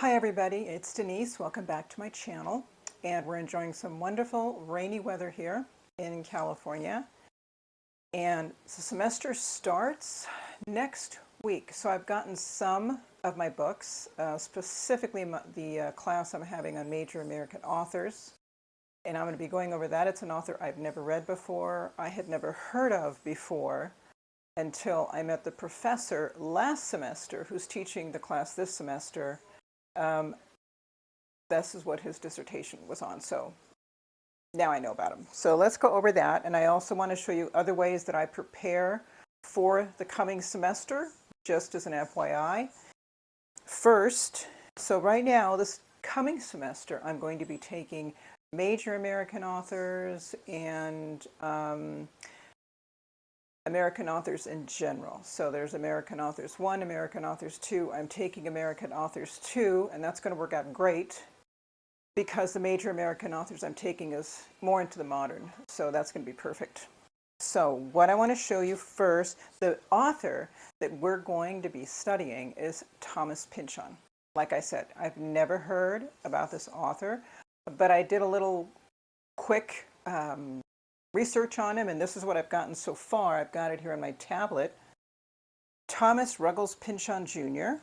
Hi everybody, it's Denise. Welcome back to my channel. And we're enjoying some wonderful rainy weather here in California. And the semester starts next week. So I've gotten some of my books, specifically the class I'm having on major American authors. And I'm going to be going over that. It's an author I've never read before, I had never heard of before, until I met the professor last semester who's teaching the class this semester. This is what his dissertation was on, so now I know about him. So let's go over that, and I also want to show you other ways that I prepare for the coming semester, just as an FYI. First, so right now, this coming semester, I'm going to be taking major American authors and American authors in general. So there's American Authors 1, American Authors 2. I'm taking American Authors 2, and that's going to work out great because the major American authors I'm taking is more into the modern. So that's going to be perfect. So what I want to show you first, the author that we're going to be studying is Thomas Pynchon. Like I said, I've never heard about this author, but I did a little quick research on him, and this is what I've gotten so far. I've got it here on my tablet. Thomas Ruggles Pynchon Jr.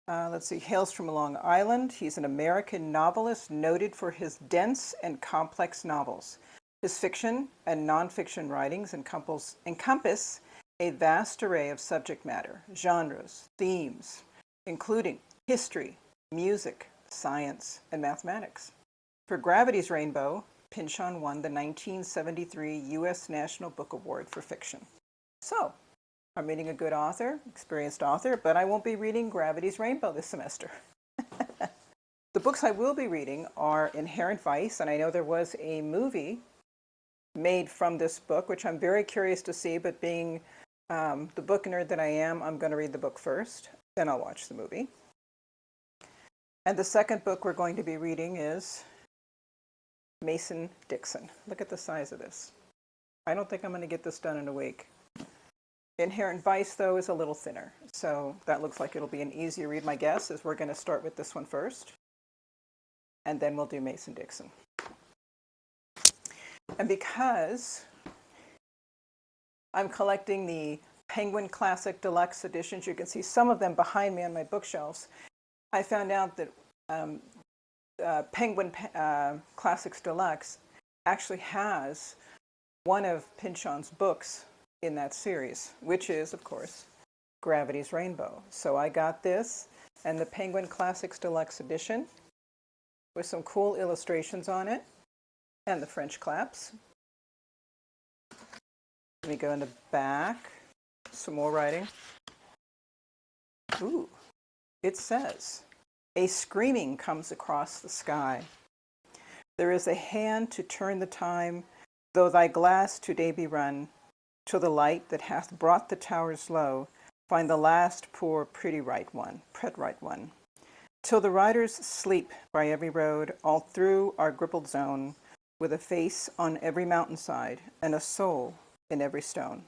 Let's see, hails from Long Island. He's an American novelist noted for his dense and complex novels. His fiction and nonfiction writings encompass a vast array of subject matter, genres, themes, including history, music, science, and mathematics. For Gravity's Rainbow, Pynchon won the 1973 U.S. National Book Award for Fiction. So, I'm reading a good author, experienced author, but I won't be reading Gravity's Rainbow this semester. The books I will be reading are Inherent Vice, and I know there was a movie made from this book, which I'm very curious to see, but being the book nerd that I am, I'm going to read the book first, then I'll watch the movie. And the second book we're going to be reading is Mason Dixon. Look at the size of this. I don't think I'm going to get this done in a week. Inherent Vice, though, is a little thinner, so that looks like it'll be an easier read. My guess is we're going to start with this one first, and then we'll do Mason Dixon. And because I'm collecting the Penguin Classic Deluxe editions, you can see some of them behind me on my bookshelves, I found out that Penguin Classics Deluxe actually has one of Pynchon's books in that series, which is, of course, Gravity's Rainbow. So I got this and the Penguin Classics Deluxe edition with some cool illustrations on it and the French claps. Let me go in the back, some more writing. Ooh, it says, "A screaming comes across the sky. There is a hand to turn the time, though thy glass today be run, till the light that hath brought the towers low find the last poor pretty right one, till the riders sleep by every road, all through our grippled zone, with a face on every mountainside and a soul in every stone."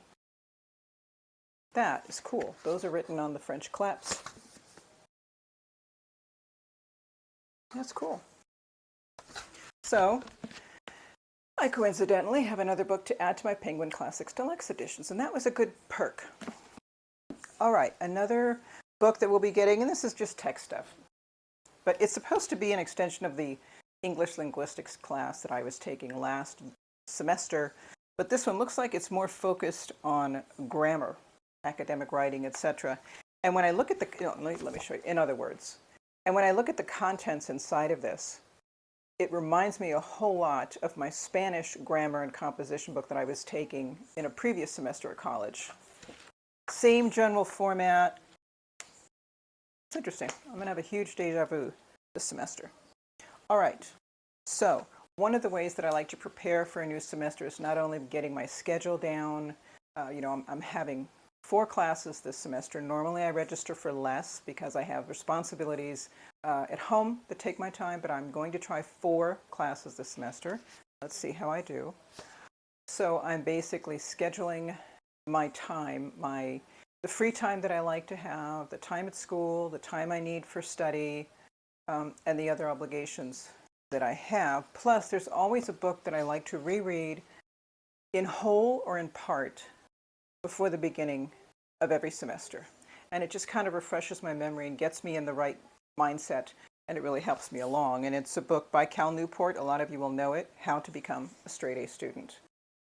That is cool. Those are written on the French claps. That's cool. So, I coincidentally have another book to add to my Penguin Classics Deluxe editions, and that was a good perk. All right, another book that we'll be getting, and this is just text stuff, but it's supposed to be an extension of the English linguistics class that I was taking last semester, but this one looks like it's more focused on grammar, academic writing, etc. And when I look at the, let me show you, in other words, and when I look at the contents inside of this, it reminds me a whole lot of my Spanish grammar and composition book that I was taking in a previous semester at college. Same general format. It's interesting. I'm going to have a huge deja vu this semester. All right. So one of the ways that I like to prepare for a new semester is not only getting my schedule down. I'm having 4 classes this semester. Normally I register for less because I have responsibilities at home that take my time, but I'm going to try 4 classes this semester. Let's see how I do. So I'm basically scheduling my time, my the free time that I like to have, the time at school, the time I need for study, and the other obligations that I have. Plus, there's always a book that I like to reread in whole or in part before the beginning of every semester. And it just kind of refreshes my memory and gets me in the right mindset, and it really helps me along. And it's a book by Cal Newport. A lot of you will know it, How to Become a Straight A Student.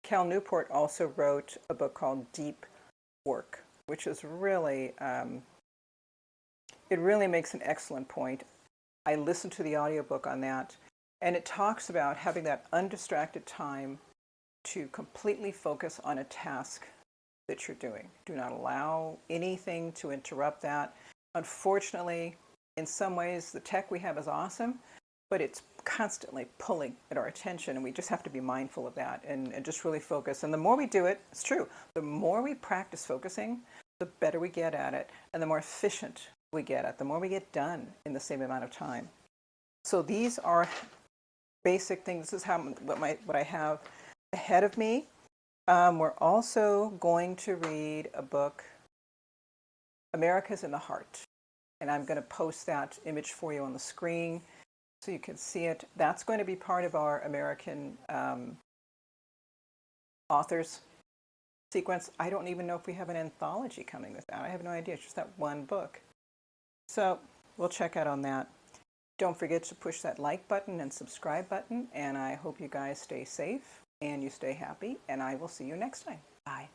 Cal Newport also wrote a book called Deep Work, which is really, it really makes an excellent point. I listened to the audiobook on that, and it talks about having that undistracted time to completely focus on a task that you're doing. Do not allow anything to interrupt that. Unfortunately, in some ways, the tech we have is awesome, but it's constantly pulling at our attention, and we just have to be mindful of that and just really focus. And the more we do it, it's true, the more we practice focusing, the better we get at it, and the more efficient we get at, the more we get done in the same amount of time. So these are basic things. This is what I have ahead of me. We're also going to read a book, America's in the Heart. And I'm going to post that image for you on the screen so you can see it. That's going to be part of our American authors sequence. I don't even know if we have an anthology coming with that. I have no idea. It's just that one book. So we'll check out on that. Don't forget to push that like button and subscribe button. And I hope you guys stay safe and you stay happy. And I will see you next time. Bye.